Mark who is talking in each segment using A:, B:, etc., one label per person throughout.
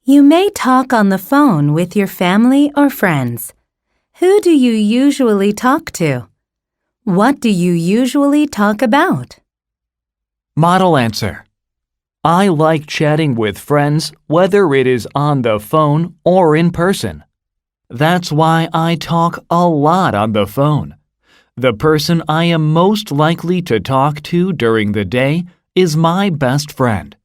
A: You may talk on the phone with your family or friends. Who do you usually talk to? What do you usually talk about?
B: Model answer. I like chatting with friends whether it is on the phone or in person. That's why I talk a lot on the phone. The person I am most likely to talk to during the day is my best friend.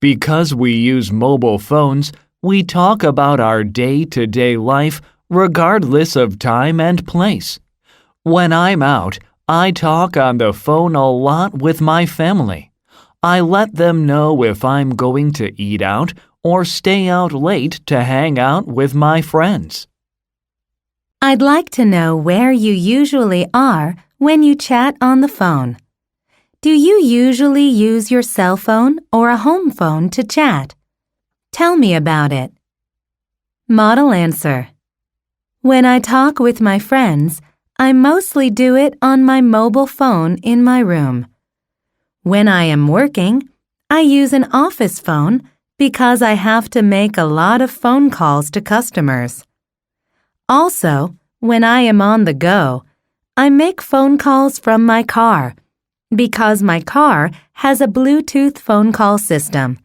B: Because we use mobile phones, we talk about our day-to-day life regardless of time and place. When I'm out, I talk on the phone a lot with my family. I let them know if I'm going to eat out or stay out late to hang out with my friends.
A: I'd like to know where you usually are when you chat on the phone. Do you usually use your cell phone or a home phone to chat? Tell me about it. Model answer. When I talk with my friends, I mostly do it on my mobile phone in my room. When I am working, I use an office phone because I have to make a lot of phone calls to customers. Also, when I am on the go, I make phone calls from my car because my car has a Bluetooth phone call system.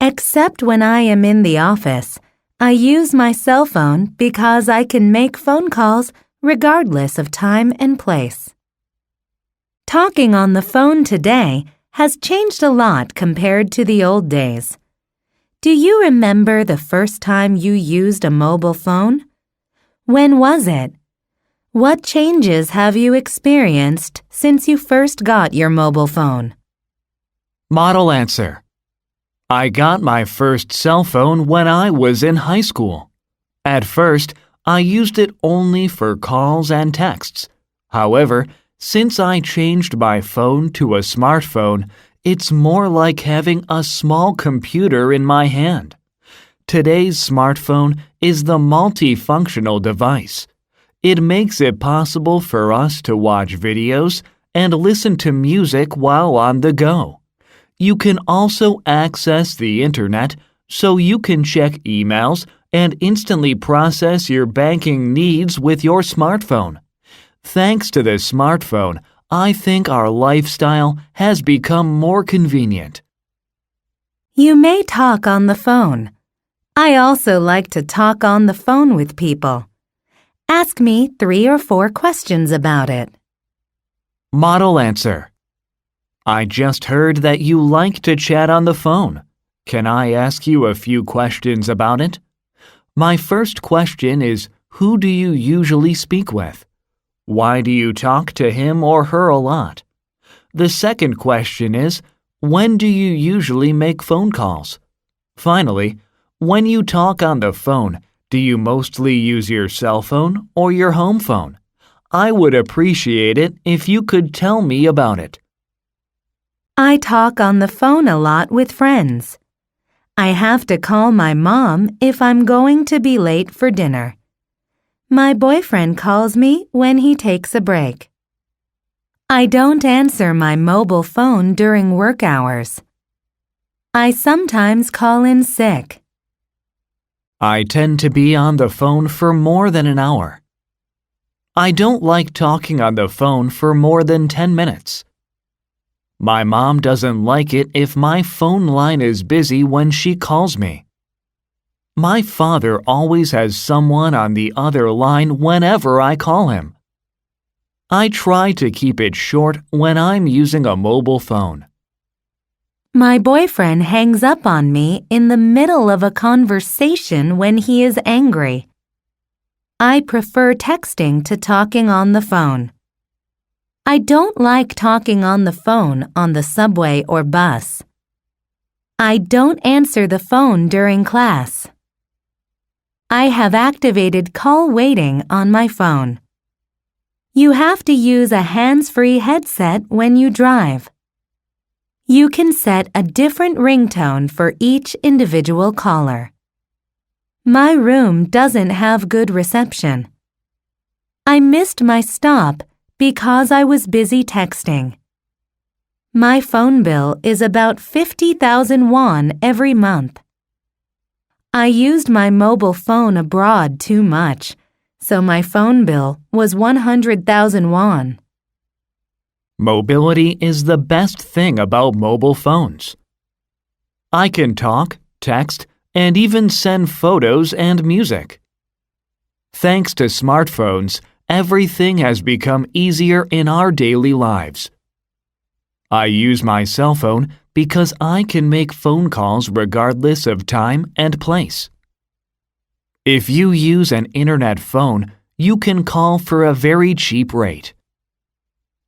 A: Except when I am in the office, I use my cell phone because I can make phone calls regardless of time and place. Talking on the phone today has changed a lot compared to the old days. Do you remember the first time you used a mobile phone? When was it? What changes have you experienced since you first got your mobile phone?
B: Model answer. I got my first cell phone when I was in high school. At first, I used it only for calls and texts. However, since I changed my phone to a smartphone, it's more like having a small computer in my hand. Today's smartphone is the multifunctional device. It makes it possible for us to watch videos and listen to music while on the go. You can also access the internet so you can check emails and instantly process your banking needs with your smartphone. Thanks to the smartphone, I think our lifestyle has become more convenient.
A: You may talk on the phone. I also like to talk on the phone with people. Ask me 3 or 4 questions about it.
B: Model answer. I just heard that you like to chat on the phone. Can I ask you a few questions about it? My first question is, who do you usually speak with? Why do you talk to him or her a lot? The second question is, when do you usually make phone calls? Finally, when you talk on the phone, do you mostly use your cell phone or your home phone? I would appreciate it if you could tell me about it.
A: I talk on the phone a lot with friends. I have to call my mom if I'm going to be late for dinner. My boyfriend calls me when he takes a break. I don't answer my mobile phone during work hours. I sometimes call in sick.
B: I tend to be on the phone for more than an hour. I don't like talking on the phone for more than 10 minutes. My mom doesn't like it if my phone line is busy when she calls me. My father always has someone on the other line whenever I call him. I try to keep it short when I'm using a mobile phone.
A: My boyfriend hangs up on me in the middle of a conversation when he is angry. I prefer texting to talking on the phone. I don't like talking on the phone on the subway or bus. I don't answer the phone during class. I have activated call waiting on my phone. You have to use a hands-free headset when you drive. You can set a different ringtone for each individual caller. My room doesn't have good reception. I missed my stop because I was busy texting. My phone bill is about 50,000 won every month. I used my mobile phone abroad too much, so my phone bill was 100,000 won.
B: Mobility is the best thing about mobile phones. I can talk, text, and even send photos and music. Thanks to smartphones, everything has become easier in our daily lives. I use my cell phone because I can make phone calls regardless of time and place. If you use an internet phone, you can call for a very cheap rate.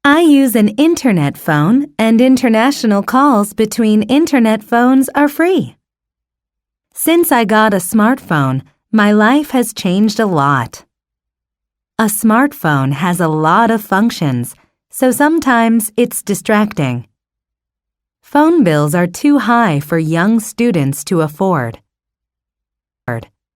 A: I use an internet phone, and international calls between internet phones are free. Since I got a smartphone, my life has changed a lot. A smartphone has a lot of functions, so sometimes it's distracting. Phone bills are too high for young students to afford.